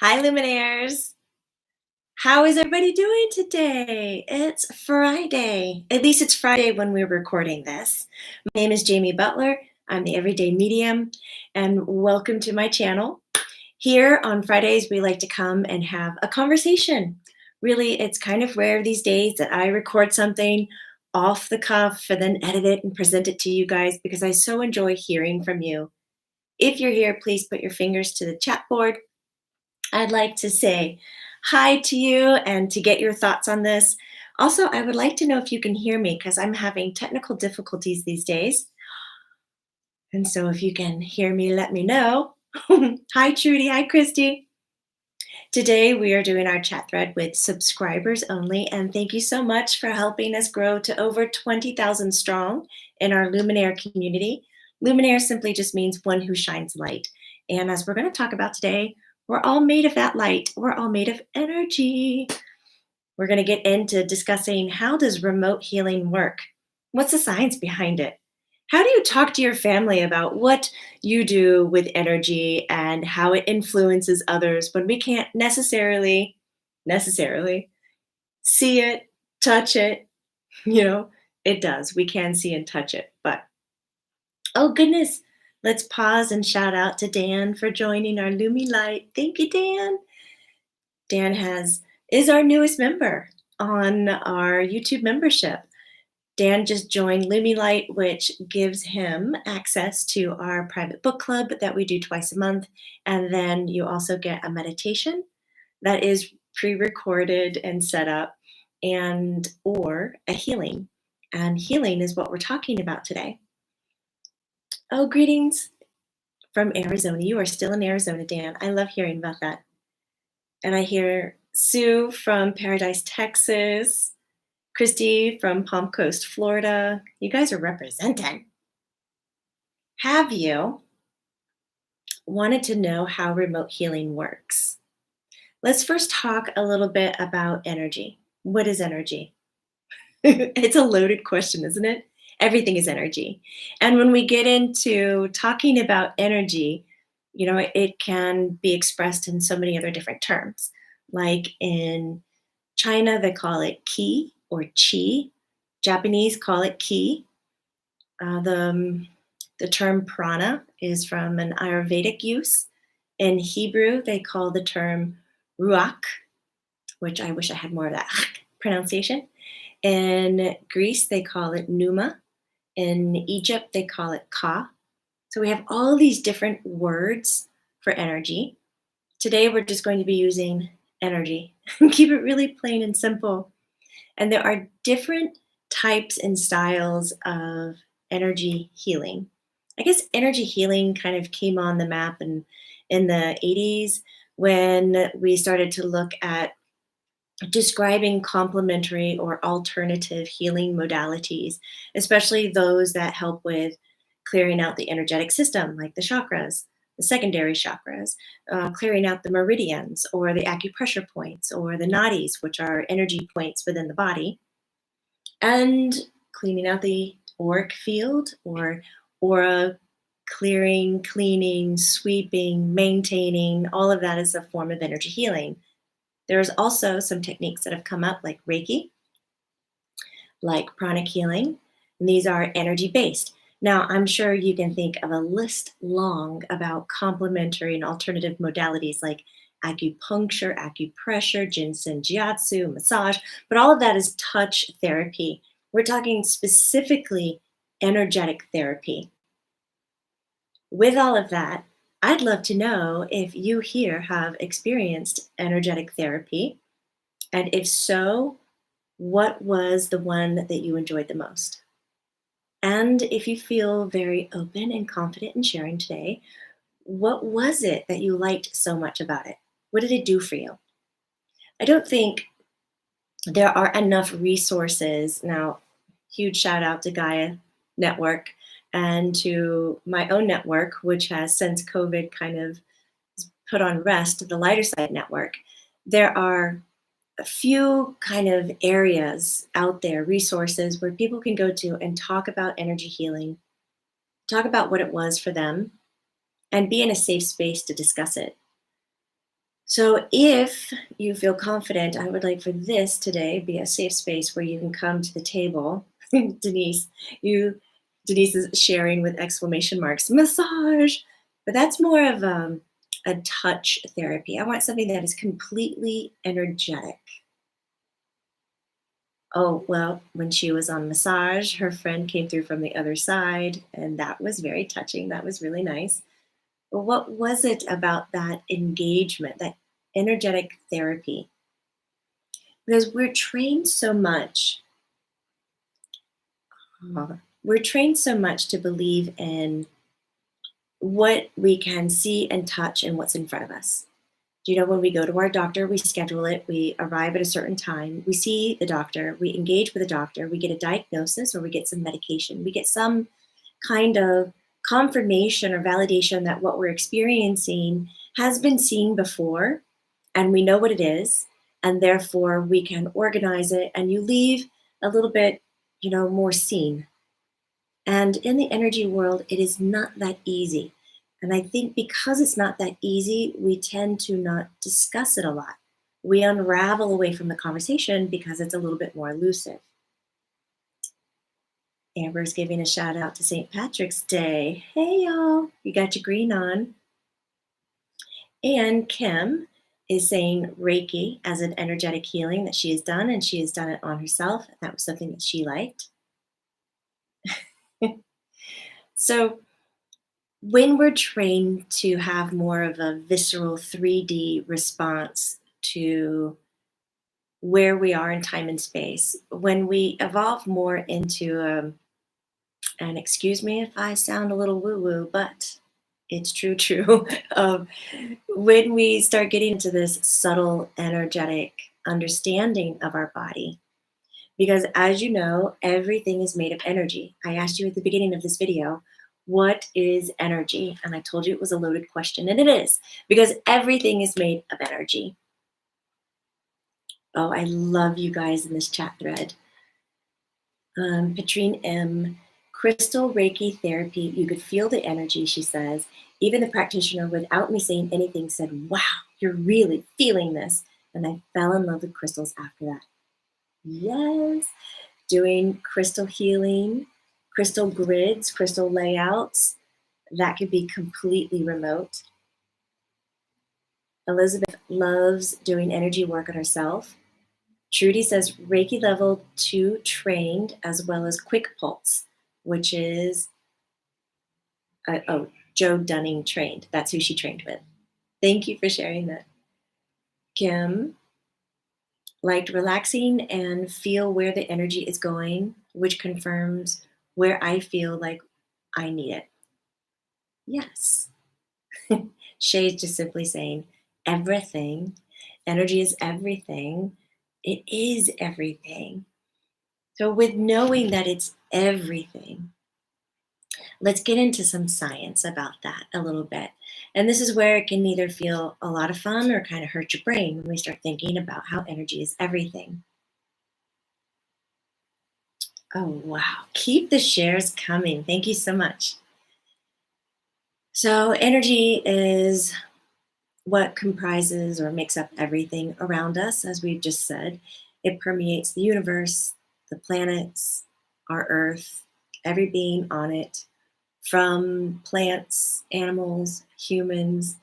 Hi, Luminaires. How is everybody doing today? It's Friday. At least it's Friday when we're recording this. My name is Jamie Butler. I'm the Everyday Medium, and welcome to my channel. Here on Fridays, we like to come and have a conversation. Really, it's kind of rare these days that I record something off the cuff and then edit it and present it to you guys because I so enjoy hearing from you. If you're here, please put your fingers to the chat board. I'd like to say hi to you and to get your thoughts on this. Also, I would like to know if you can hear me because I'm having technical difficulties these days. And so if you can hear me, let me know. Hi, Trudy. Hi, Christy. Today, we are doing our chat thread with subscribers only. And thank you so much for helping us grow to over 20,000 strong in our Luminaire community. Luminaire simply just means one who shines light. And as we're going to talk about today, we're all made of that light. We're all made of energy. We're going to get into discussing how does remote healing work? What's the science behind it? How do you talk to your family about what you do with energy and how it influences others when we can't necessarily see it, touch it? You know, it does. We can see and touch it. But oh goodness, let's pause and shout out to Dan for joining our Lumi Light. Thank you, Dan. Dan is our newest member on our YouTube membership. Dan just joined Lumilight, which gives him access to our private book club that we do twice a month. And then you also get a meditation that is pre-recorded and set up, and or a healing. And healing is what we're talking about today. Oh, greetings from Arizona. You are still in Arizona, Dan. I love hearing about that. And I hear Sue from Paradise, Texas. Christy from Palm Coast, Florida. You guys are representing. Have you wanted to know how remote healing works? Let's first talk a little bit about energy. What is energy? It's a loaded question, isn't it? Everything is energy. And when we get into talking about energy, it can be expressed in so many other different terms. Like in China, they call it ki or chi. Japanese call it ki. The term prana is from an Ayurvedic use. In Hebrew, they call the term ruach, which I wish I had more of that pronunciation. In Greece, they call it pneuma. In Egypt, they call it ka. So we have all these different words for energy. Today, we're just going to be using energy. Keep it really plain and simple. And there are different types and styles of energy healing. I guess energy healing kind of came on the map in the 80s when we started to look at describing complementary or alternative healing modalities, especially those that help with clearing out the energetic system, like the chakras, the secondary chakras, clearing out the meridians or the acupressure points or the nadis, which are energy points within the body, and cleaning out the auric field or aura, clearing, cleaning, sweeping, maintaining. All of that is a form of energy healing. There's also some techniques that have come up like Reiki, like pranic healing, and these are energy-based. Now, I'm sure you can think of a list long about complementary and alternative modalities like acupuncture, acupressure, ginseng jiatsu, massage, but all of that is touch therapy. We're talking specifically energetic therapy. With all of that, I'd love to know if you here have experienced energetic therapy, and if so, what was the one that you enjoyed the most? And if you feel very open and confident in sharing today, what was it that you liked so much about it? What did it do for you? I don't think there are enough resources. Now, huge shout out to Gaia Network and to my own network, which has since COVID kind of put on rest, the Lighter Side Network. There are a few kind of areas out there, resources where people can go to and talk about energy healing, talk about what it was for them, and be in a safe space to discuss it. So if you feel confident, I would like for this today be a safe space where you can come to the table. Denise, you Denise is sharing with exclamation marks, massage. But that's more of a touch therapy. I want something that is completely energetic. Oh, well, when she was on massage, her friend came through from the other side, and that was very touching. That was really nice. But what was it about that engagement, that energetic therapy? Because we're trained so much to believe in what we can see and touch and what's in front of us. Do you know when we go to our doctor, we schedule it, we arrive at a certain time, we see the doctor, we engage with the doctor, we get a diagnosis or we get some medication, we get some kind of confirmation or validation that what we're experiencing has been seen before and we know what it is, and therefore we can organize it and you leave a little bit, more seen. And in the energy world, it is not that easy. And I think because it's not that easy, we tend to not discuss it a lot. We unravel away from the conversation because it's a little bit more elusive. Amber's giving a shout out to St. Patrick's Day. Hey, y'all, you got your green on. And Kim is saying Reiki as an energetic healing that she has done, and she has done it on herself. That was something that she liked. So, when we're trained to have more of a visceral 3D response to where we are in time and space, when we evolve more into, and excuse me if I sound a little woo woo, but it's true. When we start getting into this subtle, energetic understanding of our body, because as you know, everything is made of energy. I asked you at the beginning of this video, what is energy? And I told you it was a loaded question, and it is, because everything is made of energy. Oh, I love you guys in this chat thread. Patrine M. Crystal Reiki therapy, you could feel the energy, she says. Even the practitioner, without me saying anything, said, wow, you're really feeling this. And I fell in love with crystals after that. Yes. Doing crystal healing, crystal grids, crystal layouts, that could be completely remote. Elizabeth loves doing energy work on herself. Trudy says Reiki level 2 trained as well as quick pulse, which is, Joe Dunning trained. That's who she trained with. Thank you for sharing that. Kim liked relaxing and feel where the energy is going, which confirms where I feel like I need it. Yes. Shay's just simply saying everything. Energy is everything. It is everything. So, with knowing that it's everything, let's get into some science about that a little bit. And this is where it can either feel a lot of fun or kind of hurt your brain when we start thinking about how energy is everything. Oh, wow. Keep the shares coming. Thank you so much. So, energy is what comprises or makes up everything around us, as we've just said. It permeates the universe, the planets, our earth, every being on it, from plants, animals, humans,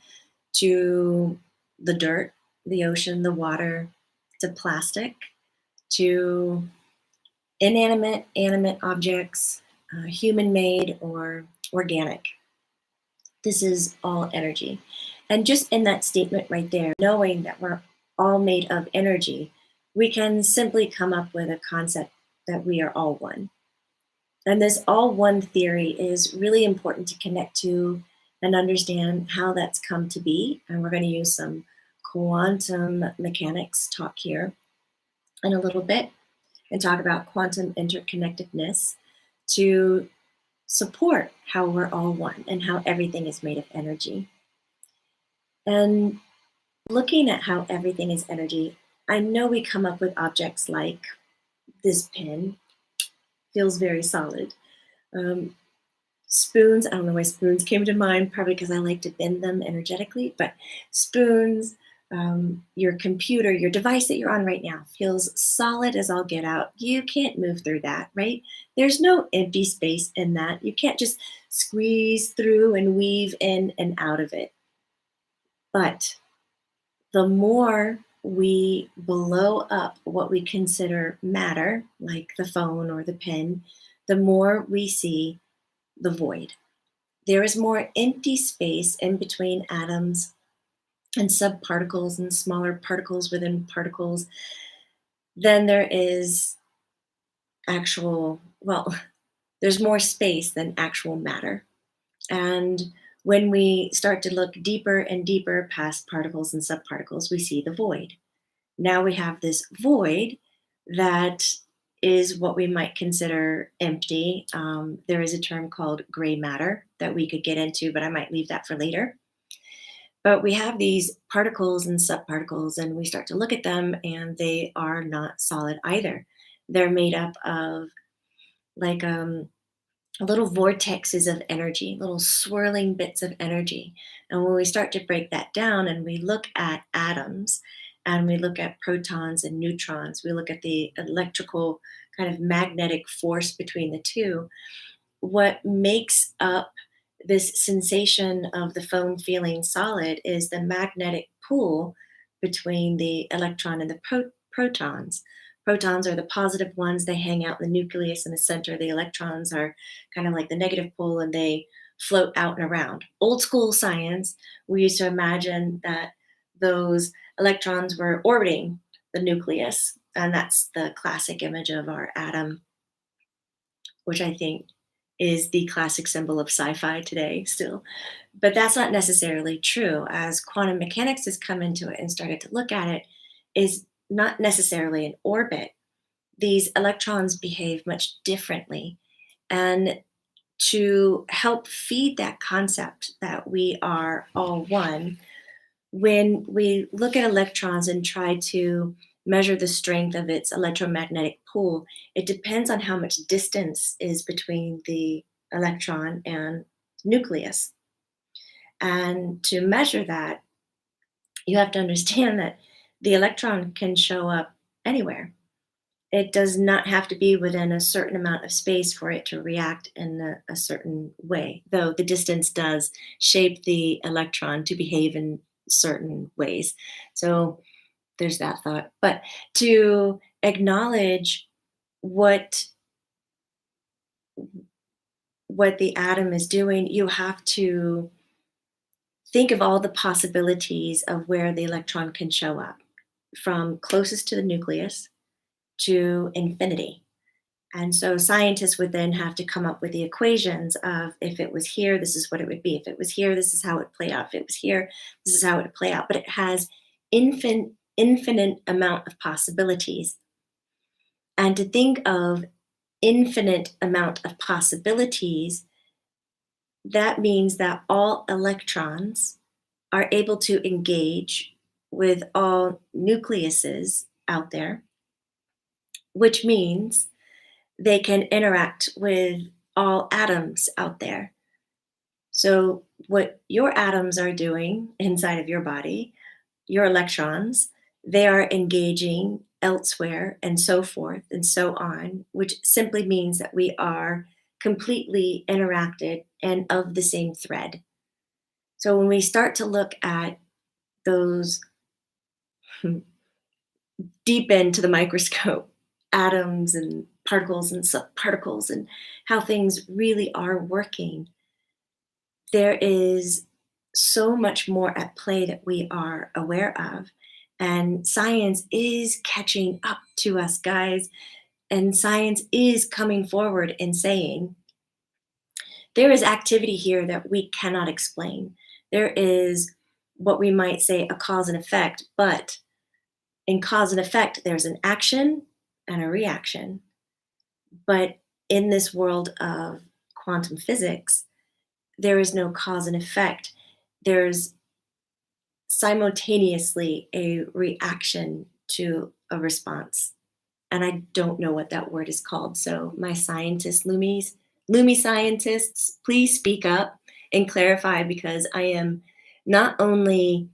to the dirt, the ocean, the water, to plastic, to inanimate, animate objects, human made or organic. This is all energy. And just in that statement right there, knowing that we're all made of energy, we can simply come up with a concept that we are all one. And this all one theory is really important to connect to and understand how that's come to be. And we're going to use some quantum mechanics talk here in a little bit and talk about quantum interconnectedness to support how we're all one and how everything is made of energy. And looking at how everything is energy, I know we come up with objects like this pen, feels very solid. Spoons, I don't know why spoons came to mind, probably because I like to bend them energetically, but spoons, Your computer, your device that you're on right now feels solid as all get out. You can't move through that, right? There's no empty space in that. You can't just squeeze through and weave in and out of it. But the more we blow up what we consider matter, like the phone or the pen, the more we see the void. There is more empty space in between atoms and subparticles and smaller particles within particles than there is actual, well, there's more space than actual matter. And when we start to look deeper and deeper past particles and subparticles, we see the void. Now we have this void that is what we might consider empty. There is a term called gray matter that we could get into, but I might leave that for later. But we have these particles and subparticles, and we start to look at them, and they are not solid either. They're made up of like little vortexes of energy, little swirling bits of energy. And when we start to break that down and we look at atoms and we look at protons and neutrons, we look at the electrical kind of magnetic force between the two, what makes up this sensation of the foam feeling solid is the magnetic pull between the electron and the protons. Protons are the positive ones, they hang out in the nucleus in the center. The electrons are kind of like the negative pull and they float out and around. Old school science, we used to imagine that those electrons were orbiting the nucleus, and that's the classic image of our atom, which I think is the classic symbol of sci-fi today still. But that's not necessarily true. As quantum mechanics has come into it and started to look at it, is not necessarily an orbit. These electrons behave much differently. And to help feed that concept that we are all one, when we look at electrons and try to measure the strength of its electromagnetic pull, it depends on how much distance is between the electron and nucleus. And to measure that, you have to understand that the electron can show up anywhere. It does not have to be within a certain amount of space for it to react in a certain way, though the distance does shape the electron to behave in certain ways. So there's that thought. But to acknowledge what what the atom is doing, you have to think of all the possibilities of where the electron can show up, from closest to the nucleus to infinity. And so scientists would then have to come up with the equations of, if it was here, this is what it would be. If it was here, this is how it would play out. If it was here, this is how it would play out. But it has infinite amount of possibilities. And to think of infinite amount of possibilities, that means that all electrons are able to engage with all nucleuses out there, which means they can interact with all atoms out there. So, what your atoms are doing inside of your body, your electrons, they are engaging elsewhere and so forth and so on, which simply means that we are completely interacted and of the same thread. So, when we start to look at those deep into the microscope, atoms and particles and subparticles, and how things really are working, there is so much more at play that we are aware of. And science is catching up to us, guys. And science is coming forward and saying there is activity here that we cannot explain. There is what we might say a cause and effect, but in cause and effect, there's an action and a reaction. But in this world of quantum physics, there is no cause and effect. There's simultaneously a reaction to a response. And I don't know what that word is called. So, my scientists, Lumi scientists, please speak up and clarify, because I am not only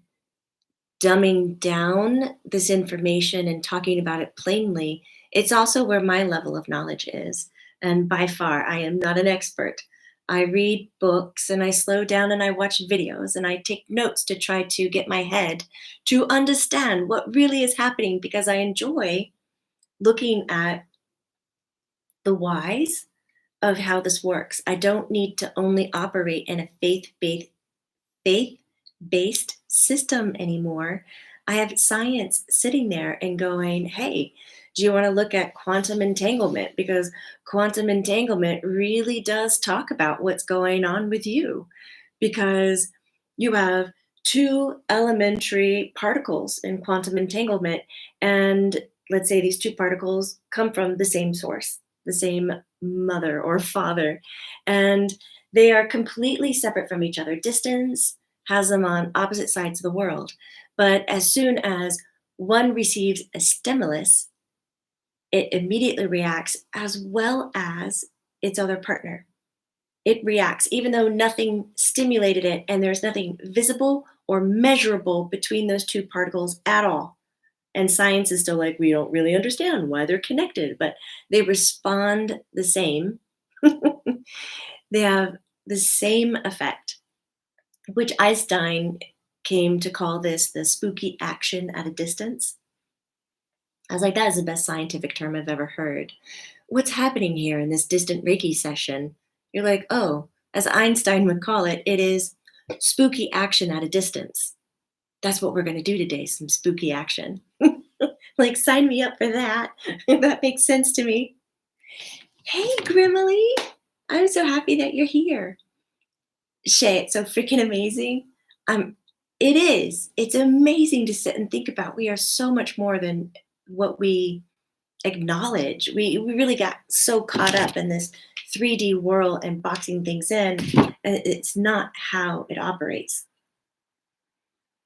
dumbing down this information and talking about it plainly, it's also where my level of knowledge is. And by far, I am not an expert. I read books and I slow down and I watch videos and I take notes to try to get my head to understand what really is happening because I enjoy looking at the whys of how this works. I don't need to only operate in a faith-based system anymore. I have science sitting there and going, hey, do you want to look at quantum entanglement? Because quantum entanglement really does talk about what's going on with you. Because you have two elementary particles in quantum entanglement, and let's say these two particles come from the same source, the same mother or father, and they are completely separate from each other. Distance has them on opposite sides of the world. But as soon as one receives a stimulus, it immediately reacts as well as its other partner. It reacts, even though nothing stimulated it and there's nothing visible or measurable between those two particles at all. And science is still like, we don't really understand why they're connected, but they respond the same. They have the same effect, which Einstein came to call this the spooky action at a distance. I was like, that is the best scientific term I've ever heard. What's happening here in this distant Reiki session? You're like, oh, as Einstein would call it, it is spooky action at a distance. That's what we're going to do today, some spooky action. Like, sign me up for that. That makes sense to me. Hey, Grimily. I'm so happy that you're here. Shay, it's so freaking amazing. Um, it is. It's amazing to sit and think about. We are so much more than what we acknowledge. We really got so caught up in this 3D world and boxing things in, and it's not how it operates.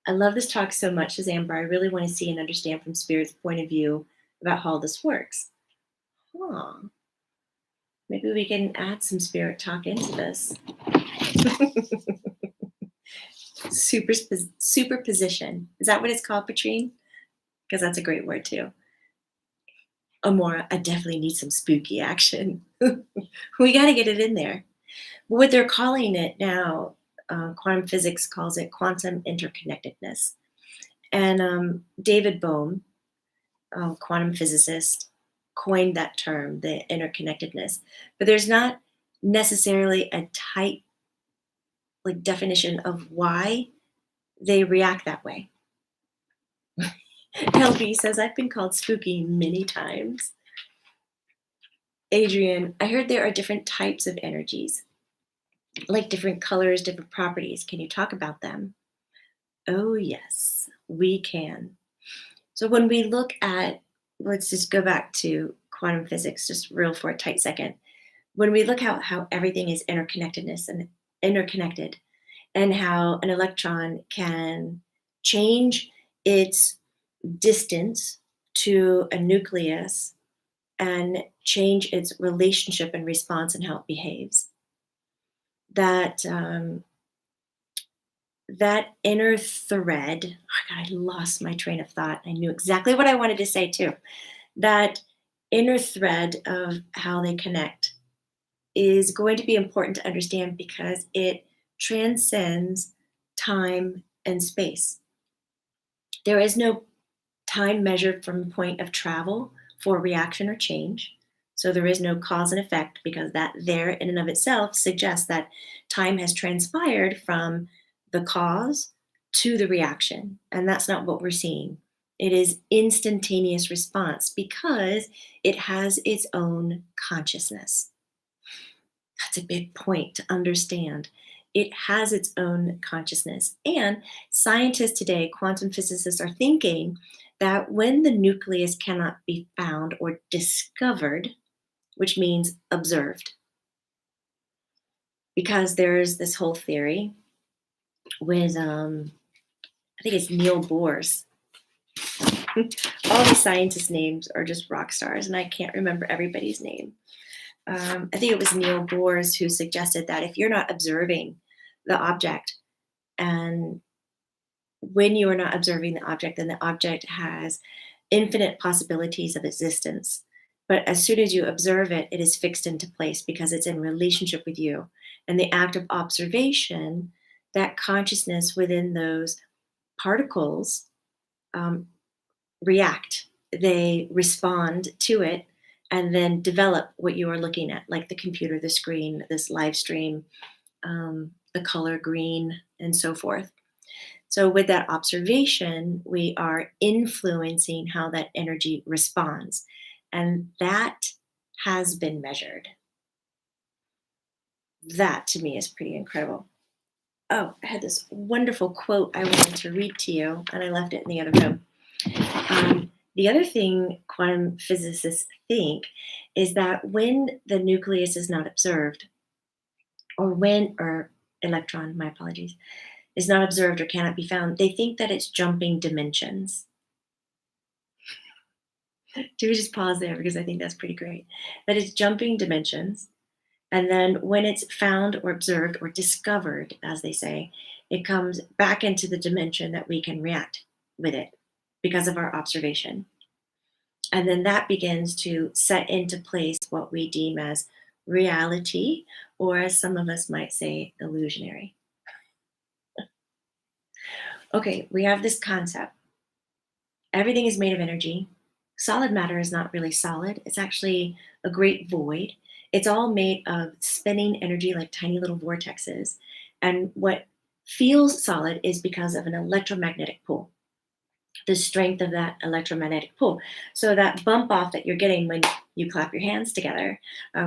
I love this talk so much, says Amber. I really want to see and understand from Spirit's point of view about how this works. Huh. Maybe we can add some Spirit talk into this. Superposition. Is that what it's called, Patrine? Because that's a great word too. Amora, I definitely need some spooky action. We got to get it in there. What they're calling it now, quantum physics calls it quantum interconnectedness. And David Bohm, quantum physicist, coined that term, the interconnectedness. But there's not necessarily a tight definition of why they react that way. LB says, I've been called spooky many times. Adrian, I heard there are different types of energies, like different colors, different properties. Can you talk about them? Oh, yes, we can. So when we look at, let's just go back to quantum physics, just real for a tight second. When we look at how everything is interconnectedness and interconnected, and how an electron can change its distance to a nucleus and change its relationship and response and how it behaves. That inner thread, oh God, I lost my train of thought. I knew exactly what I wanted to say too. That inner thread of how they connect is going to be important to understand because it transcends time and space. There is no time measured from point of travel for reaction or change. So there is no cause and effect because that there in and of itself suggests that time has transpired from the cause to the reaction. And that's not what we're seeing. It is instantaneous response because it has its own consciousness. That's a big point to understand. It has its own consciousness. And scientists today, quantum physicists, are thinking that when the nucleus cannot be found or discovered, which means observed, because there's this whole theory with, I think it's Neil Bohr's. All these scientists' names are just rock stars, and I can't remember everybody's name. I think it was Neil Bohr's who suggested that if you're not observing the object and when you are not observing the object, then the object has infinite possibilities of existence. But as soon as you observe it, it is fixed into place because it's in relationship with you. And the act of observation, that consciousness within those particles um, react, they respond to it, and then develop what you are looking at, like the computer, the screen, this live stream, the color green, and so forth. So, with that observation, we are influencing how that energy responds. And that has been measured. That to me is pretty incredible. Oh, I had this wonderful quote I wanted to read to you, and I left it in the other room. The other thing quantum physicists think is that when the nucleus is not observed, or electron, my apologies, is not observed or cannot be found, they think that it's jumping dimensions. Do we just pause there because I think that's pretty great? That it's jumping dimensions. And then when it's found or observed or discovered, as they say, it comes back into the dimension that we can react with it because of our observation. And then that begins to set into place what we deem as reality, or as some of us might say, illusionary. Okay, we have this concept. Everything is made of energy. Solid matter is not really solid, it's actually a great void. It's all made of spinning energy like tiny little vortexes. And what feels solid is because of an electromagnetic pull, the strength of that electromagnetic pull. So that bump off that you're getting when you clap your hands together,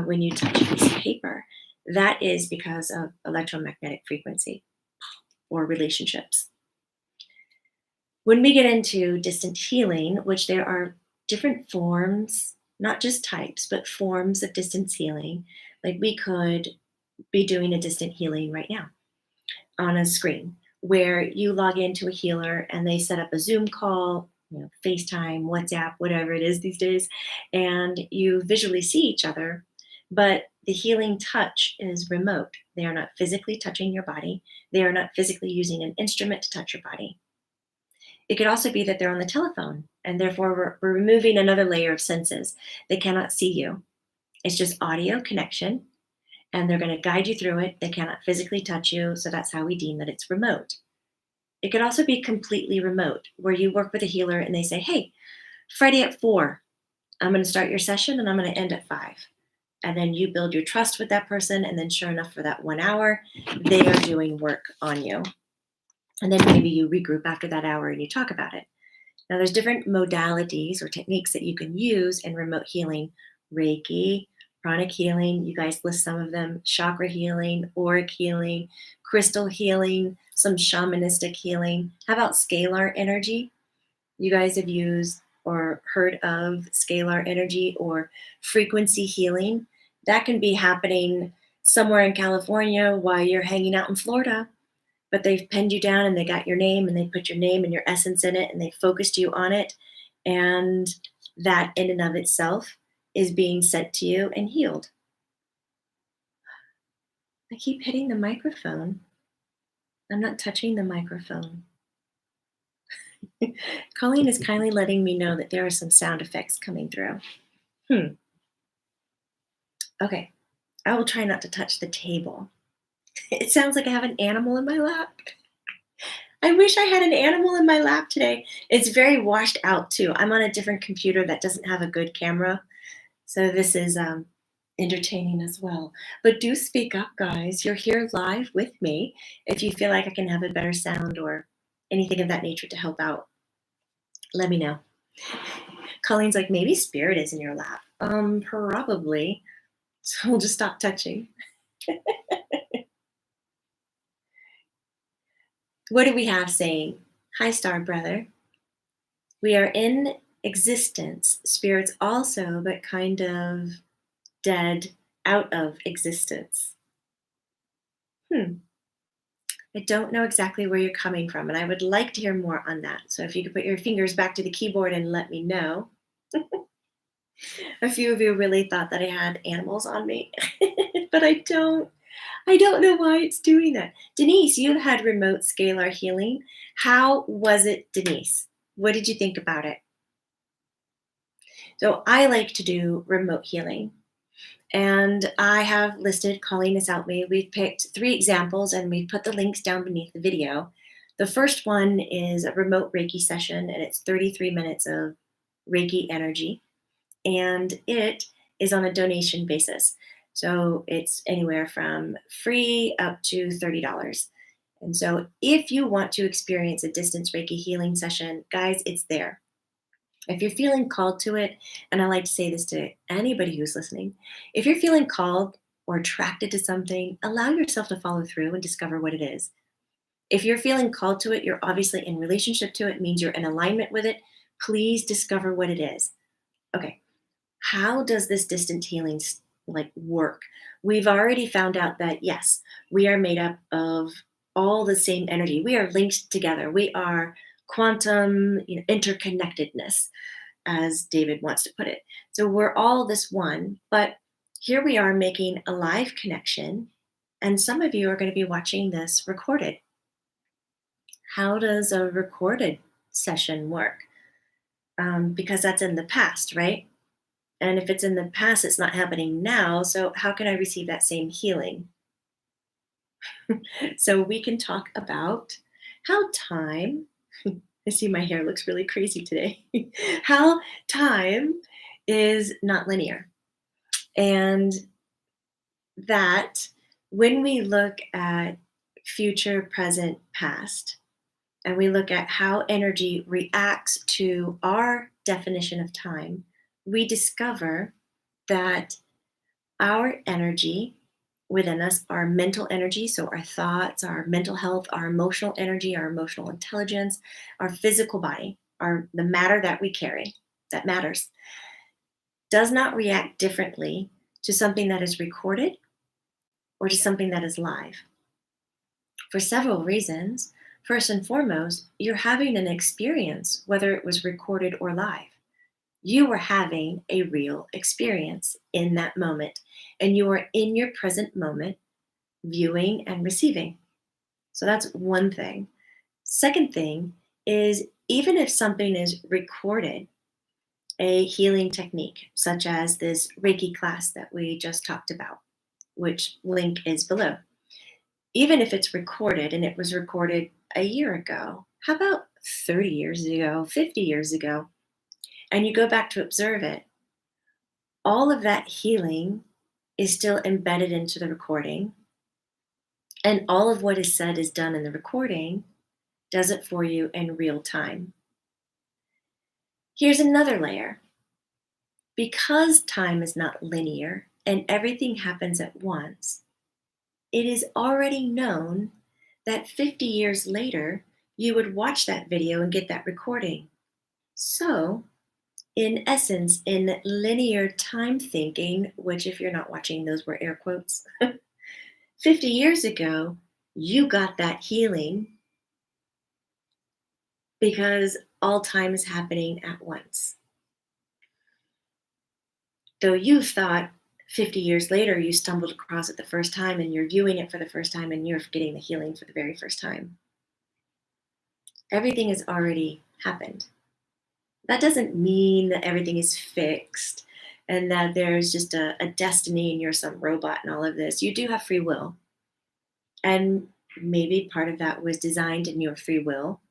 when you touch a piece of paper, that is because of electromagnetic frequency or relationships. When we get into distant healing, which there are different forms, not just types, but forms of distance healing, like we could be doing a distant healing right now on a screen where you log into a healer and they set up a Zoom call, FaceTime, WhatsApp, whatever it is these days, and you visually see each other, but the healing touch is remote. They are not physically touching your body. They are not physically using an instrument to touch your body. It could also be that they're on the telephone, and therefore we're removing another layer of senses. They cannot see you. It's just audio connection, and they're going to guide you through it. They cannot physically touch you, so that's how we deem that it's remote. It could also be completely remote, where you work with a healer and they say, hey, Friday at 4, I'm going to start your session and I'm going to end at 5. And then you build your trust with that person, and then sure enough, for that 1 hour, they are doing work on you. And then maybe you regroup after that hour and you talk about it. Now, there's different modalities or techniques that you can use in remote healing. Reiki, pranic healing, you guys list some of them, chakra healing, auric healing, crystal healing, some shamanistic healing. How about scalar energy? You guys have used or heard of scalar energy or frequency healing. That can be happening somewhere in California while you're hanging out in Florida. But they've pinned you down and they got your name and they put your name and your essence in it and they focused you on it. And that in and of itself is being sent to you and healed. I keep hitting the microphone. I'm not touching the microphone. Colleen is kindly letting me know that there are some sound effects coming through. Okay, I will try not to touch the table. It sounds like I have an animal in my lap. I wish I had an animal in my lap today. It's very washed out too. I'm on a different computer that doesn't have a good camera. So this is entertaining as well. But do speak up, guys. You're here live with me. If you feel like I can have a better sound or anything of that nature to help out, let me know. Colleen's like, maybe spirit is in your lap. Probably. So we'll just stop touching. What do we have saying? Hi, Star Brother. We are in existence, spirits also, but kind of dead out of existence. I don't know exactly where you're coming from, and I would like to hear more on that. So if you could put your fingers back to the keyboard and let me know. A few of you really thought that I had animals on me, but I don't. I don't know why it's doing that. Denise, you had remote scalar healing. How was it, Denise? What did you think about it? So I like to do remote healing. And I have listed, Colleen has helped me. We've picked 3 examples and we've put the links down beneath the video. The first one is a remote Reiki session, and it's 33 minutes of Reiki energy. And it is on a donation basis. So it's anywhere from free up to $30. And so if you want to experience a distance Reiki healing session, guys, it's there. If you're feeling called to it, and I like to say this to anybody who's listening, if you're feeling called or attracted to something, allow yourself to follow through and discover what it is. If you're feeling called to it, you're obviously in relationship to it, means you're in alignment with it. Please discover what it is. Okay, how does this distant healing like work? We've already found out that yes, we are made up of all the same energy. We are linked together. We are quantum, interconnectedness, as David wants to put it. So we're all this one, but here we are making a live connection, and some of you are going to be watching this recorded. How does a recorded session work? Because that's in the past, right? And if it's in the past, it's not happening now. So how can I receive that same healing? So we can talk about how time, I see my hair looks really crazy today, how time is not linear. And that when we look at future, present, past, and we look at how energy reacts to our definition of time, we discover that our energy within us, our mental energy, so our thoughts, our mental health, our emotional energy, our emotional intelligence, our physical body, the matter that we carry, that matters, does not react differently to something that is recorded or to something that is live. For several reasons. First and foremost, you're having an experience, whether it was recorded or live. You were having a real experience in that moment, and you are in your present moment viewing and receiving. So that's one thing. Second thing is, even if something is recorded, a healing technique such as this Reiki class that we just talked about, which link is below, even if it's recorded and it was recorded a year ago, how about 30 years ago, 50 years ago, and you go back to observe it, all of that healing is still embedded into the recording. And all of what is said is done in the recording, does it for you in real time. Here's another layer. Because time is not linear and everything happens at once, it is already known that 50 years later, you would watch that video and get that recording. So, in essence, in linear time thinking, which if you're not watching, those were air quotes, 50 years ago, you got that healing because all time is happening at once. Though you thought 50 years later, you stumbled across it the first time and you're viewing it for the first time and you're getting the healing for the very first time. Everything has already happened. That doesn't mean that everything is fixed and that there's just a destiny and you're some robot and all of this. You do have free will. And maybe part of that was designed in your free will.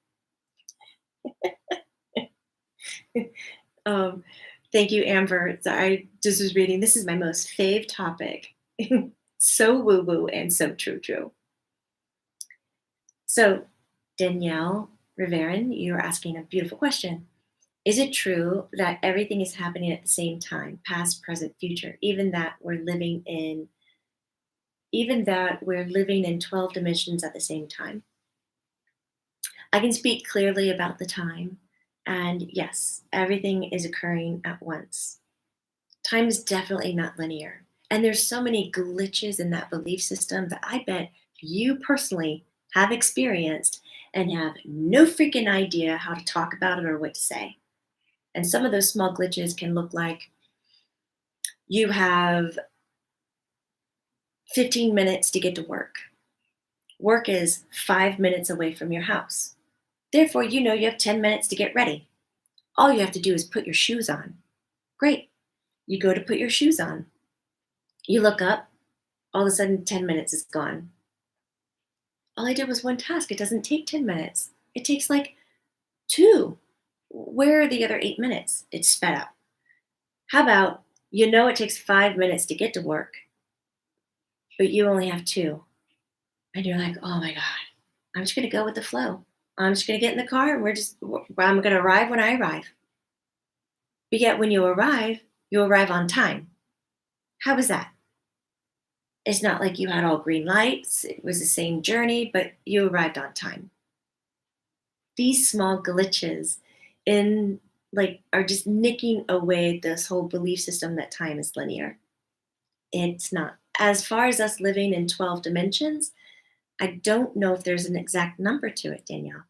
Thank you, Amber. So I just was reading, this is my most fave topic. So woo-woo and so true. So Danielle Riverin, you're asking a beautiful question. Is it true that everything is happening at the same time, past, present, future, even that we're living in 12 dimensions at the same time? I can speak clearly about the time, and yes, everything is occurring at once. Time is definitely not linear, and there's so many glitches in that belief system that I bet you personally have experienced and have no freaking idea how to talk about it or what to say. And some of those small glitches can look like you have 15 minutes to get to work. Work is 5 minutes away from your house. Therefore, you know you have 10 minutes to get ready. All you have to do is put your shoes on. Great. You go to put your shoes on. You look up, all of a sudden 10 minutes is gone. All I did was one task. It doesn't take 10 minutes. It takes like two. Where are the other 8 minutes? It's sped up. How about you know it takes 5 minutes to get to work, but you only have two. And you're like, oh my God, I'm just going to go with the flow. I'm just going to get in the car and I'm going to arrive when I arrive. But yet when you arrive on time. How was that? It's not like you had all green lights. It was the same journey, but you arrived on time. These small glitches in are just nicking away this whole belief system that time is linear. It's not. As far as us living in 12 dimensions, I don't know if there's an exact number to it, Danielle.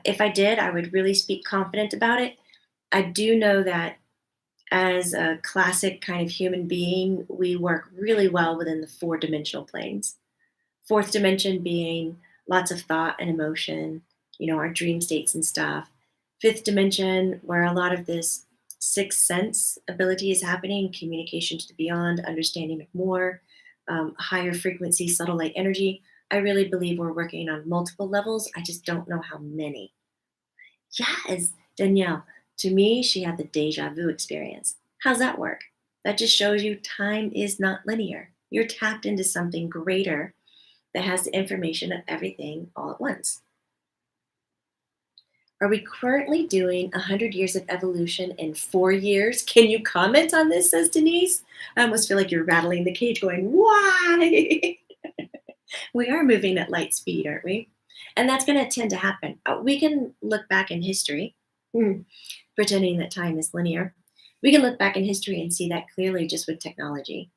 If I did, I would really speak confident about it. I do know that as a classic kind of human being, we work really well within the 4 dimensional planes. Fourth dimension being lots of thought and emotion, our dream states and stuff. Fifth dimension, where a lot of this sixth sense ability is happening, communication to the beyond, understanding of more, higher frequency, subtle light energy. I really believe we're working on multiple levels. I just don't know how many. Yes, Danielle. To me, she had the deja vu experience. How's that work? That just shows you time is not linear. You're tapped into something greater that has the information of everything all at once. Are we currently doing 100 years of evolution in 4 years? Can you comment on this, says Denise? I almost feel like you're rattling the cage going, why? We are moving at light speed, aren't we? And that's going to tend to happen. We can look back in history, pretending that time is linear. We can look back in history and see that clearly just with technology.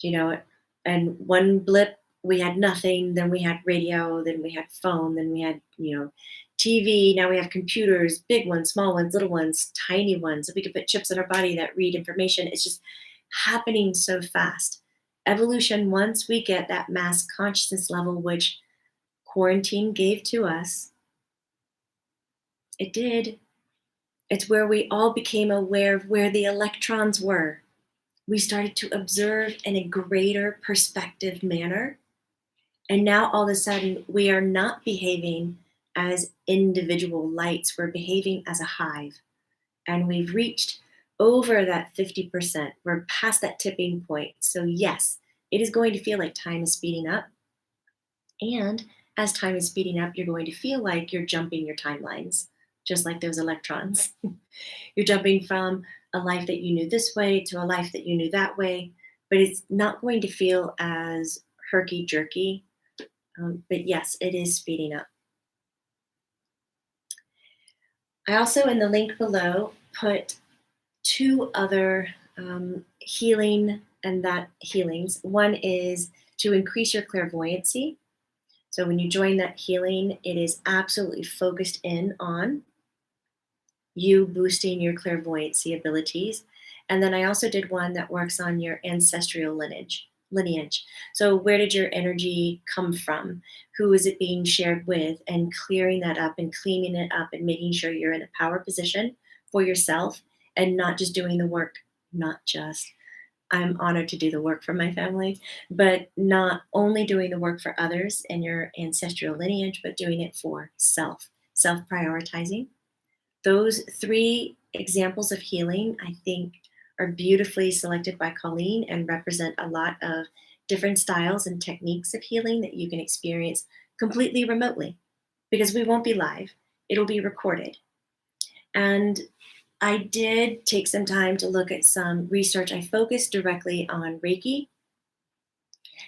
And one blip, we had nothing, then we had radio, then we had phone, then we had, TV, now we have computers, big ones, small ones, little ones, tiny ones. We could put chips in our body that read information. It's just happening so fast. Evolution, once we get that mass consciousness level, which quarantine gave to us, it did. It's where we all became aware of where the electrons were. We started to observe in a greater perspective manner. And now all of a sudden, we are not behaving as individual lights. We're behaving as a hive. And we've reached over that 50%. We're past that tipping point. So yes, it is going to feel like time is speeding up. And as time is speeding up, you're going to feel like you're jumping your timelines, just like those electrons. You're jumping from a life that you knew this way to a life that you knew that way, but it's not going to feel as herky-jerky. But yes, it is speeding up. I also, in the link below, put 2 other healings. One is to increase your clairvoyancy. So when you join that healing, it is absolutely focused in on you boosting your clairvoyancy abilities. And then I also did one that works on your ancestral lineage. So where did your energy come from? Who is it being shared with? And clearing that up and cleaning it up and making sure you're in a power position for yourself and not just doing the work, I'm honored to do the work for my family, but not only doing the work for others and your ancestral lineage, but doing it for self-prioritizing. Those 3 examples of healing, I think, are beautifully selected by Colleen and represent a lot of different styles and techniques of healing that you can experience completely remotely, because we won't be live. It'll be recorded. And I did take some time to look at some research. I focused directly on Reiki,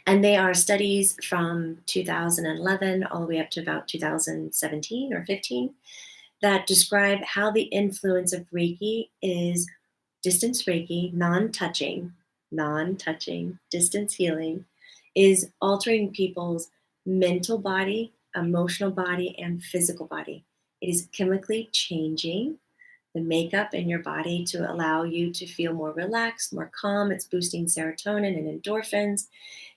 and they are studies from 2011 all the way up to about 2017 or 15 that describe how the influence of Reiki is distance Reiki, non-touching, distance healing, is altering people's mental body, emotional body, and physical body. It is chemically changing the makeup in your body to allow you to feel more relaxed, more calm. It's boosting serotonin and endorphins.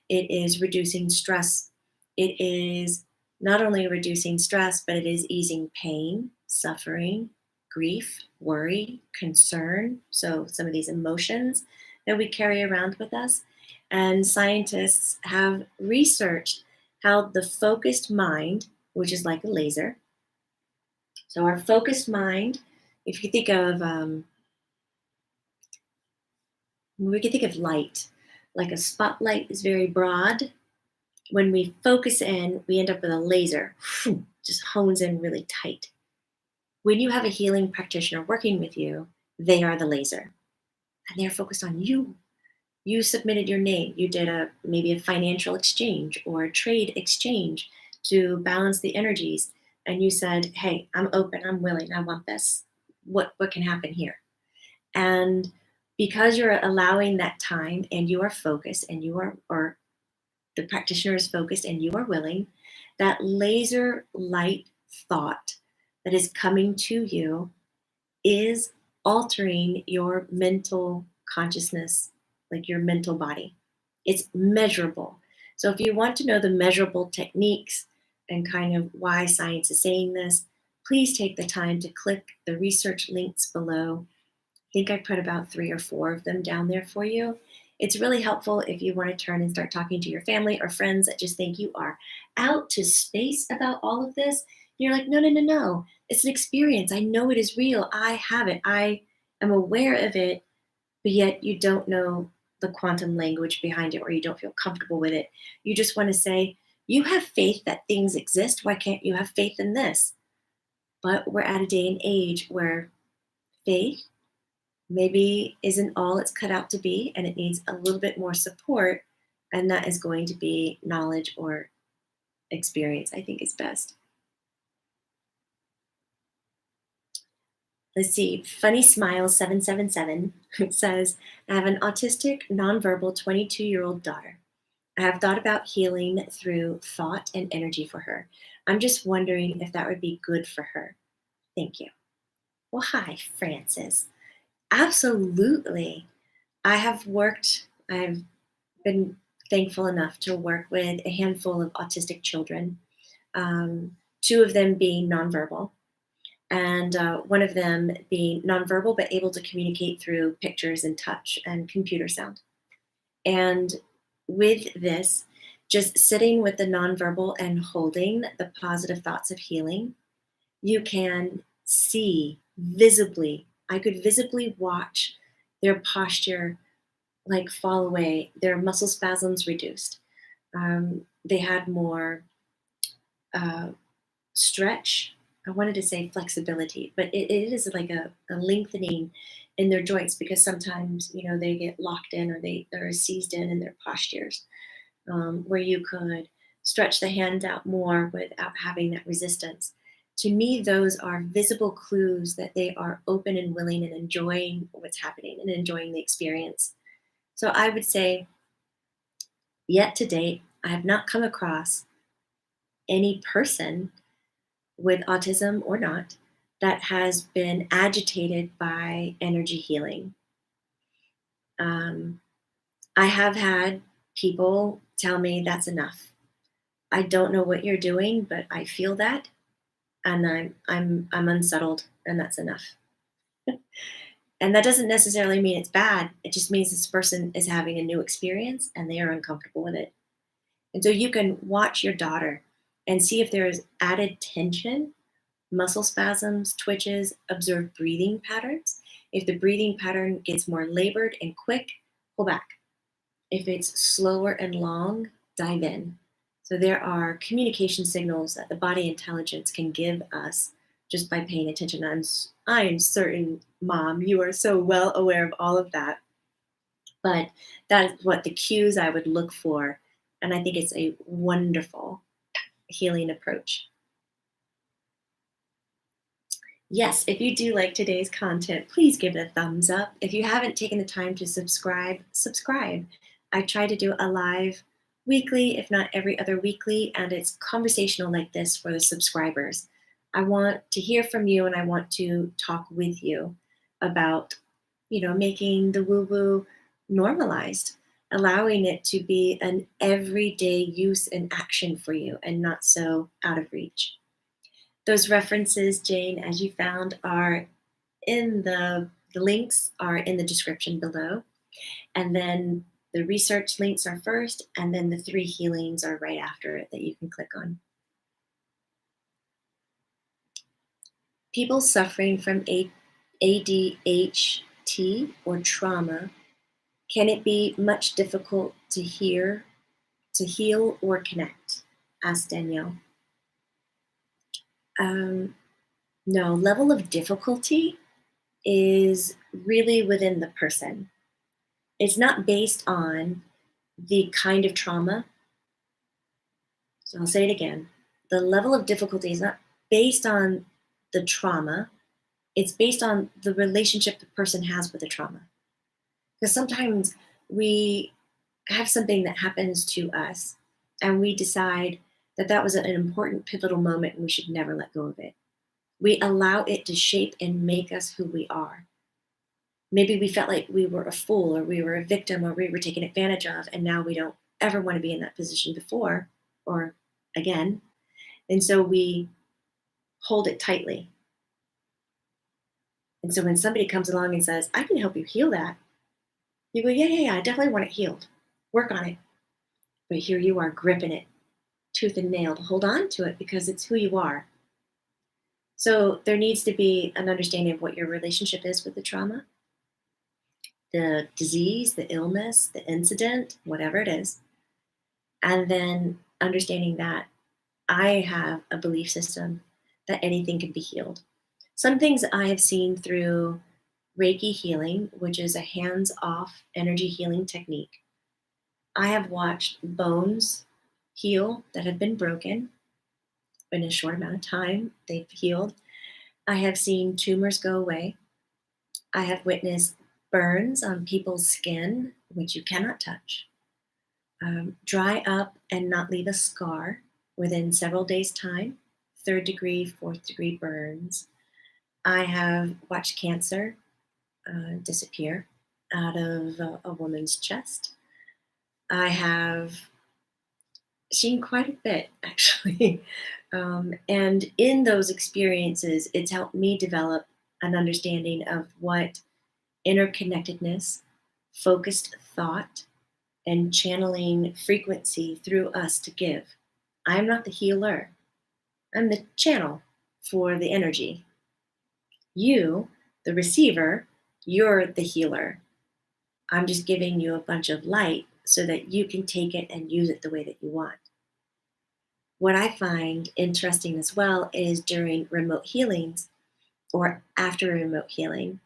It is reducing stress. It is not only reducing stress, but it is easing pain, suffering, grief, worry, concern. So, some of these emotions that we carry around with us. And scientists have researched how the focused mind, which is like a laser, so our focused mind, if you think of, we can think of light, like a spotlight is very broad. When we focus in, we end up with a laser, just hones in really tight. When you have a healing practitioner working with you, they are the laser, and they're focused on you. You submitted your name. You did maybe a financial exchange or a trade exchange to balance the energies, and you said, "Hey, I'm open. I'm willing. I want this. What can happen here?" And because you're allowing that time, and you are focused, and you are, or the practitioner is focused, and you are willing, that laser light thought that is coming to you is altering your mental consciousness, like your mental body. It's measurable. So if you want to know the measurable techniques and kind of why science is saying this, please take the time to click the research links below. I think I put about 3 or 4 of them down there for you. It's really helpful if you want to turn and start talking to your family or friends that just think you are out to space about all of this. You're like, no, no, no, no. It's an experience. I know it is real. I have it. I am aware of it, but yet you don't know the quantum language behind it, or you don't feel comfortable with it. You just want to say, you have faith that things exist. Why can't you have faith in this? But we're at a day and age where faith maybe isn't all it's cut out to be, and it needs a little bit more support. And that is going to be knowledge or experience, I think is best. Let's see. Funny Smile 777 says, I have an autistic, nonverbal 22-year-old daughter. I have thought about healing through thought and energy for her. I'm just wondering if that would be good for her. Thank you. Well, hi, Francis. Absolutely. I've been thankful enough to work with a handful of autistic children, 2 of them being nonverbal, and one of them being nonverbal but able to communicate through pictures and touch and computer sound. And with this, just sitting with the nonverbal and holding the positive thoughts of healing, you can see visibly, I could visibly watch their posture like fall away, their muscle spasms reduced. They had more uh, stretch. I wanted to say flexibility, but it is like a lengthening in their joints, because sometimes they get locked in, or they're seized in their postures, where you could stretch the hand out more without having that resistance. To me, those are visible clues that they are open and willing and enjoying what's happening and enjoying the experience. So I would say, yet to date, I have not come across any person with autism or not that has been agitated by energy healing. I have had people tell me that's enough. I don't know what you're doing, but I feel that, and I'm unsettled, and that's enough. And that doesn't necessarily mean it's bad. It just means this person is having a new experience and they are uncomfortable with it. And so you can watch your daughter and see if there is added tension, muscle spasms, twitches, observe breathing patterns. If the breathing pattern gets more labored and quick, pull back. If it's slower and long, dive in. So there are communication signals that the body intelligence can give us just by paying attention. I am certain, Mom, you are so well aware of all of that. But that's what the cues I would look for. And I think it's a wonderful healing approach. Yes, if you do like today's content, please give it a thumbs up. If you haven't taken the time to subscribe, subscribe. I try to do a live weekly, if not every other weekly, and it's conversational like this for the subscribers. I want to hear from you, and I want to talk with you about, making the woo woo normalized, allowing it to be an everyday use and action for you and not so out of reach. Those references, Jane, as you found, are in the links are in the description below. And then the research links are first, and then the 3 healings are right after it that you can click on. People suffering from ADHD or trauma, can it be much difficult to heal, or connect? Asked Danielle. No, level of difficulty is really within the person. It's not based on the kind of trauma. So I'll say it again. The level of difficulty is not based on the trauma, it's based on the relationship the person has with the trauma. Because sometimes we have something that happens to us and we decide that that was an important pivotal moment and we should never let go of it. We allow it to shape and make us who we are. Maybe we felt like we were a fool or we were a victim or we were taken advantage of, and now we don't ever want to be in that position before or again. And so we hold it tightly. And so when somebody comes along and says, I can help you heal that, you go, yeah, I definitely want it healed. Work on it. But here you are gripping it tooth and nail to hold on to it because it's who you are. So there needs to be an understanding of what your relationship is with the trauma, the disease, the illness, the incident, whatever it is. And then understanding that I have a belief system that anything can be healed. Some things I have seen through Reiki healing, which is a hands-off energy healing technique. I have watched bones heal that have been broken in a short amount of time. They've healed. I have seen tumors go away. I have witnessed burns on people's skin, which you cannot touch, dry up and not leave a scar within several days' time, 3rd degree, 4th degree burns. I have watched cancer disappear out of a woman's chest. I have seen quite a bit, actually. And in those experiences, it's helped me develop an understanding of what interconnectedness, focused thought, and channeling frequency through us to give. I'm not the healer, I'm the channel for the energy. You, the receiver, you're the healer. I'm just giving you a bunch of light so that you can take it and use it the way that you want. What I find interesting as well is during remote healings or after remote healing,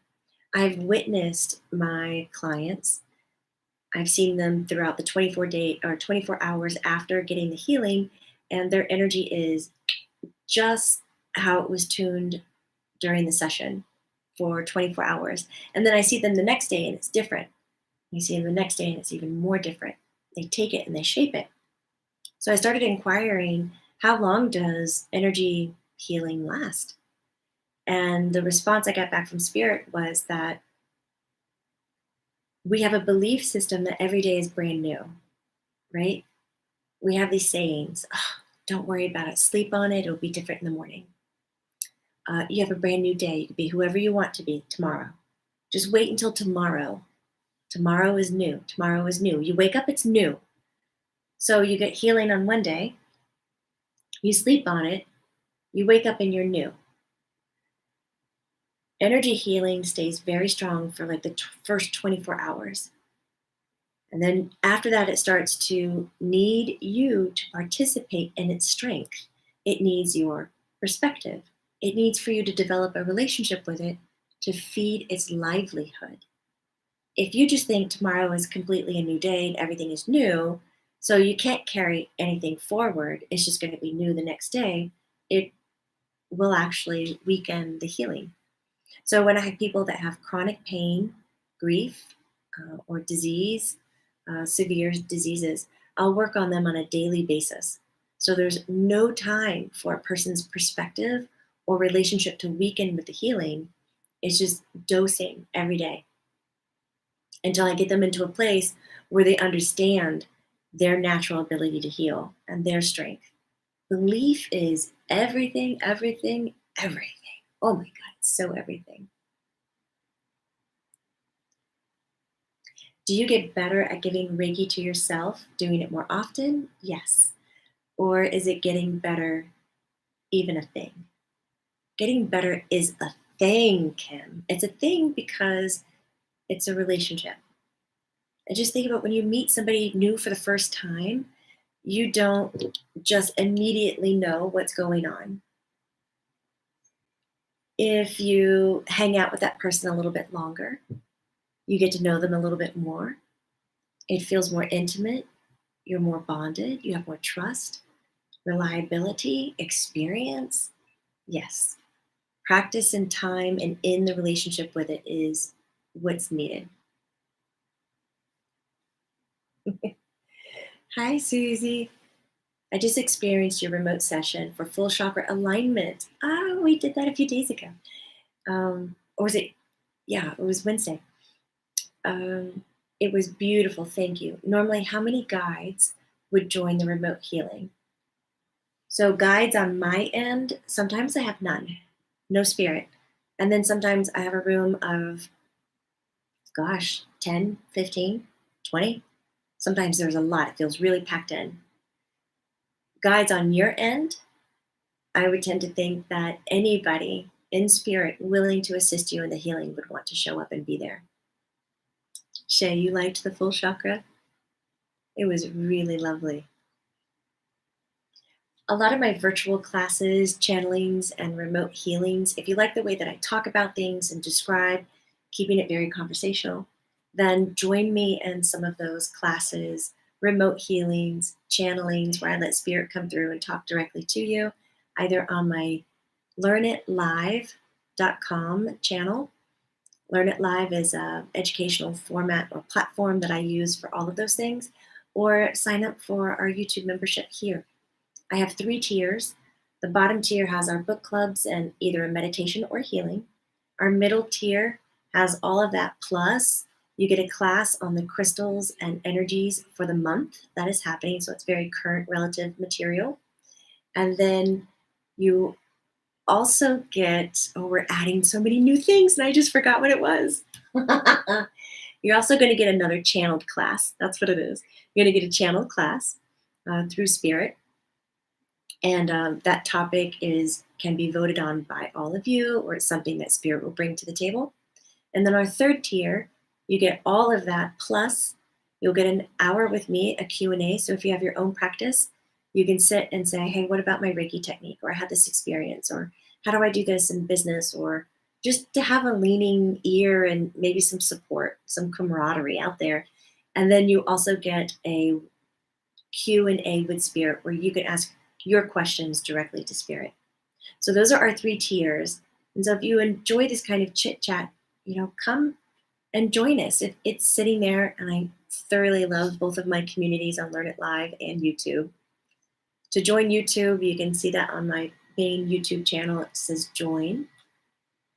I've witnessed my clients. I've seen them throughout the 24 hours after getting the healing, and their energy is just how it was tuned during the session for 24 hours. And then I see them the next day and it's different. You see them the next day and it's even more different. They take it and they shape it. So I started inquiring, how long does energy healing last? And the response I got back from Spirit was that we have a belief system that every day is brand new, right? We have these sayings, oh, don't worry about it, sleep on it, it'll be different in the morning. You have a brand new day, you can be whoever you want to be tomorrow. Just wait until tomorrow. Tomorrow is new. Tomorrow is new. You wake up, it's new. So you get healing on one day, you sleep on it, you wake up and you're new. Energy healing stays very strong for like the first 24 hours. And then after that, it starts to need you to participate in its strength. It needs your perspective. It needs for you to develop a relationship with it to feed its livelihood. If you just think tomorrow is completely a new day and everything is new, so you can't carry anything forward, it's just going to be new the next day, it will actually weaken the healing. So when I have people that have chronic pain, grief, or disease, severe diseases, I'll work on them on a daily basis. So there's no time for a person's perspective or relationship to weaken with the healing is just dosing every day until I get them into a place where they understand their natural ability to heal and their strength. Belief is everything, everything, everything. Oh my God, it's so everything. Do you get better at giving Reiki to yourself, doing it more often? Yes. Or is it getting better, even a thing? Getting better is a thing, Kim. It's a thing because it's a relationship. And just think about when you meet somebody new for the first time, you don't just immediately know what's going on. If you hang out with that person a little bit longer, you get to know them a little bit more. It feels more intimate. You're more bonded. You have more trust, reliability, experience. Yes. Practice and time and in the relationship with it is what's needed. Hi, Susie. I just experienced your remote session for full chakra alignment. Oh, we did that a few days ago. Or was it? Yeah, it was Wednesday. Um, it was beautiful. Thank you. Normally, how many guides would join the remote healing? So, guides on my end, sometimes I have none, no spirit. And then sometimes I have a room of, gosh, 10, 15, 20. Sometimes there's a lot. It feels really packed in. Guides on your end, I would tend to think that anybody in spirit willing to assist you in the healing would want to show up and be there. Shay, you liked the full chakra? It was really lovely. A lot of my virtual classes, channelings, and remote healings, if you like the way that I talk about things and describe, keeping it very conversational, then join me in some of those classes, remote healings, channelings, where I let spirit come through and talk directly to you, either on my learnitlive.com channel. Learn It Live is an educational format or platform that I use for all of those things, or sign up for our YouTube membership here. I have 3 tiers. The bottom tier has our book clubs and either a meditation or healing. Our middle tier has all of that, plus you get a class on the crystals and energies for the month that is happening. So it's very current relative material. And then you also get, oh, we're adding so many new things and I just forgot what it was. You're also going to get another channeled class. That's what it is. You're going to get a channeled class through Spirit. And that topic can be voted on by all of you, or it's something that Spirit will bring to the table. And then our third tier, you get all of that, plus you'll get an hour with me, a Q&A. So if you have your own practice, you can sit and say, hey, what about my Reiki technique? Or I had this experience, or how do I do this in business? Or just to have a leaning ear and maybe some support, some camaraderie out there. And then you also get a Q&A with Spirit where you can ask your questions directly to Spirit. So those are our 3 tiers. And so if you enjoy this kind of chit chat, come and join us. It's sitting there, and I thoroughly love both of my communities on Learn It Live and YouTube. To join YouTube, you can see that on my main YouTube channel. It says join,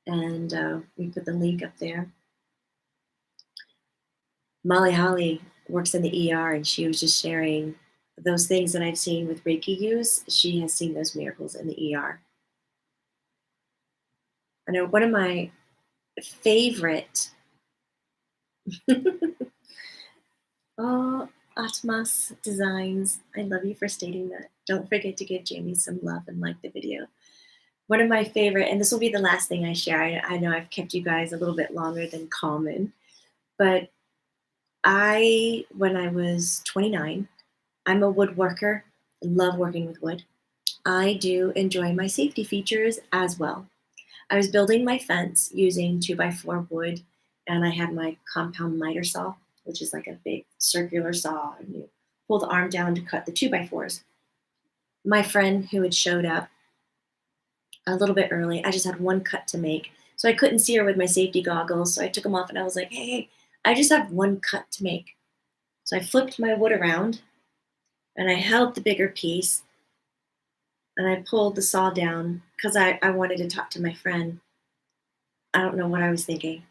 and we put the link up there. Molly Holly works in the ER, and she was just sharing those things that I've seen with Reiki use. She has seen those miracles in the ER. I know one of my favorite oh, Atmas Designs. I love you for stating that. Don't forget to give Jamie some love and like the video. One of my favorite, and this will be the last thing I share. I know I've kept you guys a little bit longer than common, but when I was 29, I'm a woodworker. I love working with wood. I do enjoy my safety features as well. I was building my fence using 2x4 wood, and I had my compound miter saw, which is like a big circular saw, and you pull the arm down to cut the 2x4s. My friend who had showed up a little bit early, I just had one cut to make, so I couldn't see her with my safety goggles, so I took them off and I was like, hey, I just have one cut to make. So I flipped my wood around and I held the bigger piece, And I pulled the saw down because I wanted to talk to my friend. I don't know what I was thinking.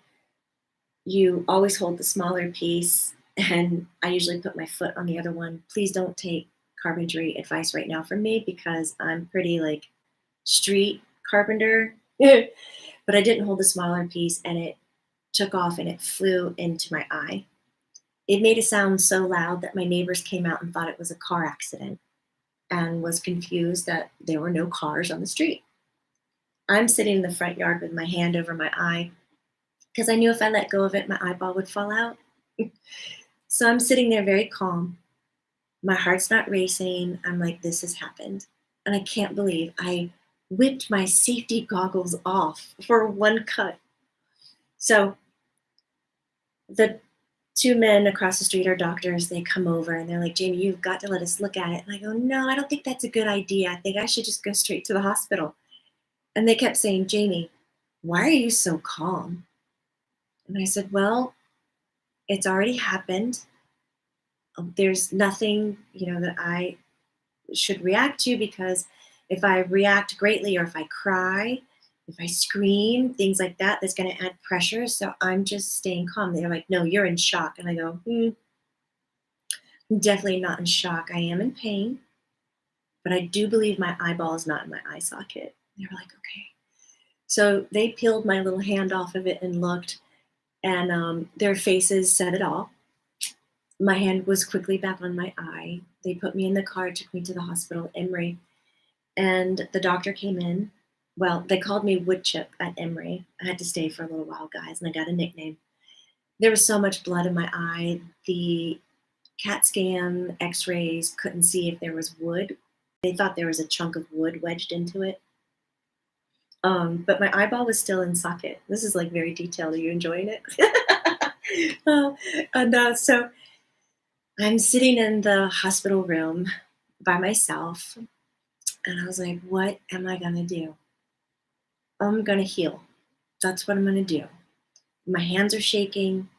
You always hold the smaller piece, and I usually put my foot on the other one. Please don't take carpentry advice right now from me because I'm pretty like street carpenter. But I didn't hold the smaller piece, and it took off and it flew into my eye. It made a sound so loud that my neighbors came out and thought it was a car accident and was confused that there were no cars on the street. I'm sitting in the front yard with my hand over my eye because I knew if I let go of it, my eyeball would fall out. So I'm sitting there very calm. My heart's not racing. I'm like, this has happened. And I can't believe I whipped my safety goggles off for one cut. So the two men across the street are doctors. They come over and they're like, Jamie, you've got to let us look at it. And I go, no, I don't think that's a good idea. I think I should just go straight to the hospital. And they kept saying, Jamie, why are you so calm? And I said, well, it's already happened. There's nothing, that I should react to because if I react greatly or if I cry, if I scream, things like that, that's going to add pressure. So I'm just staying calm. They're like, no, you're in shock. And I go, I'm definitely not in shock. I am in pain, but I do believe my eyeball is not in my eye socket. They were like, okay. So they peeled my little hand off of it and looked, and their faces said it all. My hand was quickly back on my eye. They put me in the car, took me to the hospital, Emory, and the doctor came in. Well, they called me Wood Chip at Emory. I had to stay for a little while, guys, and I got a nickname. There was so much blood in my eye. The CAT scan, x-rays couldn't see if there was wood. They thought there was a chunk of wood wedged into it. But my eyeball was still in socket. This is like very detailed. Are you enjoying it? So I'm sitting in the hospital room by myself, and I was like, what am I going to do? I'm going to heal. That's what I'm going to do. My hands are shaking.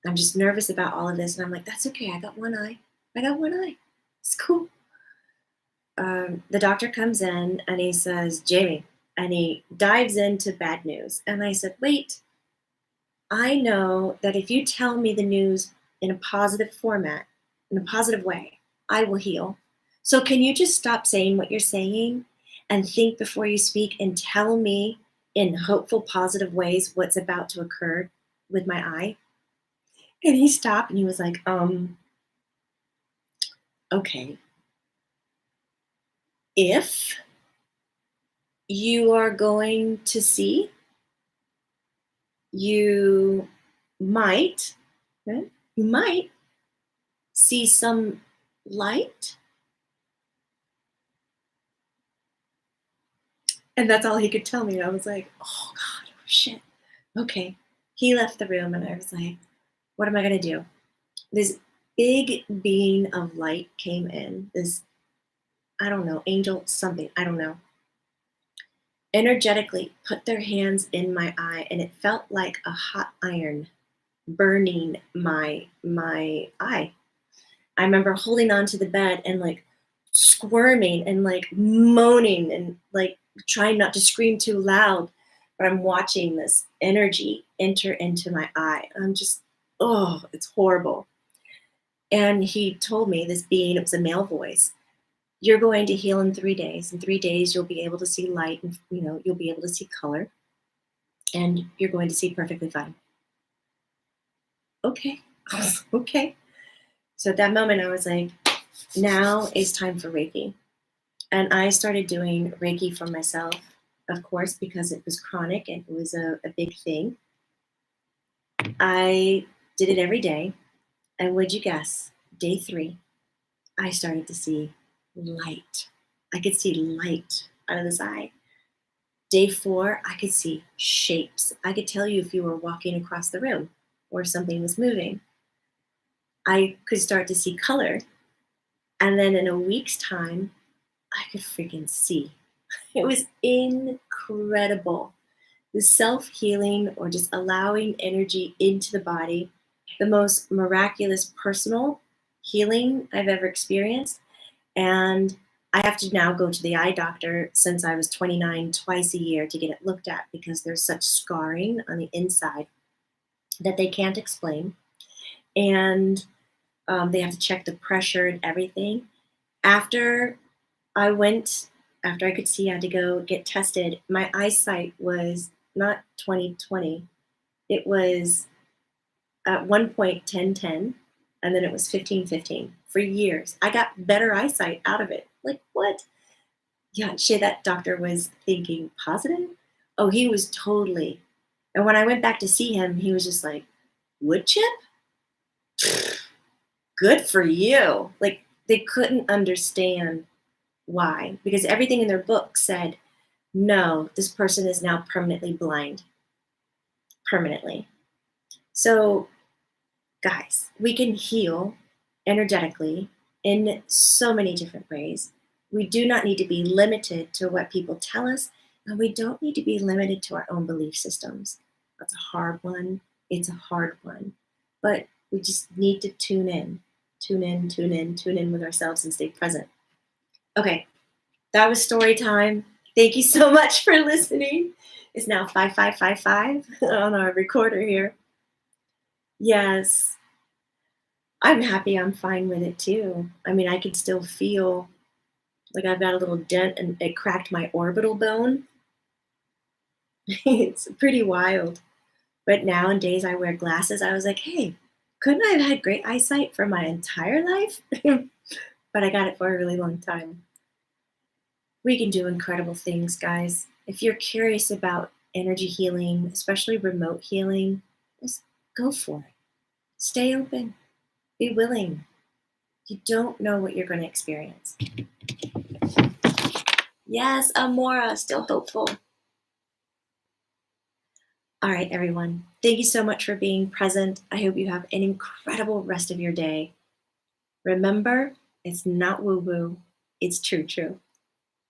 I'm just nervous about all of this. And I'm like, that's okay. I got one eye. It's cool. The doctor comes in and he says, Jamie, and he dives into bad news. And I said, wait, I know that if you tell me the news in a positive format, in a positive way, I will heal. So can you just stop saying what you're saying and think before you speak and tell me in hopeful, positive ways what's about to occur with my eye? And he stopped and he was like, okay. If you are going to see, you might, right? You might see some light. And that's all he could tell me. And I was like, oh God, oh shit. Okay. He left the room and I was like, what am I going to do? This big being of light came in. This, I don't know, angel, something, I don't know. Energetically put their hands in my eye and it felt like a hot iron burning my eye. I remember holding onto the bed and like squirming and like moaning and like trying not to scream too loud, but I'm watching this energy enter into my eye. I'm just, oh, it's horrible. And he told me, this being, it was a male voice, you're going to heal in 3 days. In 3 days, you'll be able to see light and, you'll be able to see color and you're going to see perfectly fine. Okay. Okay. So at that moment, I was like, now is time for Reiki. And I started doing Reiki for myself, of course, because it was chronic and it was a big thing. I did it every day. And would you guess, day 3, I started to see light. I could see light out of this eye. Day 4, I could see shapes. I could tell you if you were walking across the room or something was moving. I could start to see color. And then in a week's time, I could freaking see. It was incredible. The self-healing or just allowing energy into the body, the most miraculous personal healing I've ever experienced. And I have to now go to the eye doctor since I was 29 twice a year to get it looked at because there's such scarring on the inside that they can't explain. And they have to check the pressure and everything. After I went, after I could see, I had to go get tested. My eyesight was not 20/20. It was at one point 10/10, and then it was 15/15 for years. I got better eyesight out of it. Like, what? Yeah, shit, that doctor was thinking positive. Oh, he was totally. And when I went back to see him, he was just like, wood chip? Good for you. Like, they couldn't understand why, because everything in their book said, no, this person is now permanently blind. Permanently. So, guys, we can heal energetically in so many different ways. We do not need to be limited to what people tell us, and we don't need to be limited to our own belief systems. That's a hard one. It's a hard one. But we just need to tune in, tune in, tune in, tune in with ourselves and stay present. Okay, that was story time. Thank you so much for listening. It's now 5555 on our recorder here. Yes, I'm happy. I'm fine with it too. I mean, I can still feel like I've got a little dent and it cracked my orbital bone. It's pretty wild. But nowadays I wear glasses. I was like, hey, couldn't I have had great eyesight for my entire life? But I got it for a really long time. We can do incredible things, guys. If you're curious about energy healing, especially remote healing, just go for it. Stay open. Be willing. You don't know what you're going to experience. Yes, Amora, still hopeful. All right, everyone. Thank you so much for being present. I hope you have an incredible rest of your day. Remember, it's not woo woo, it's true, true.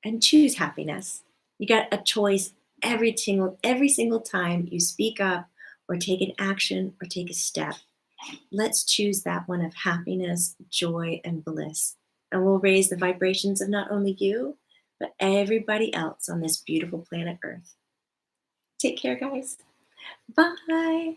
And choose happiness. You got a choice every single time you speak up or take an action or take a step. Let's choose that one of happiness, joy, and bliss. And we'll raise the vibrations of not only you, but everybody else on this beautiful planet Earth. Take care, guys. Bye.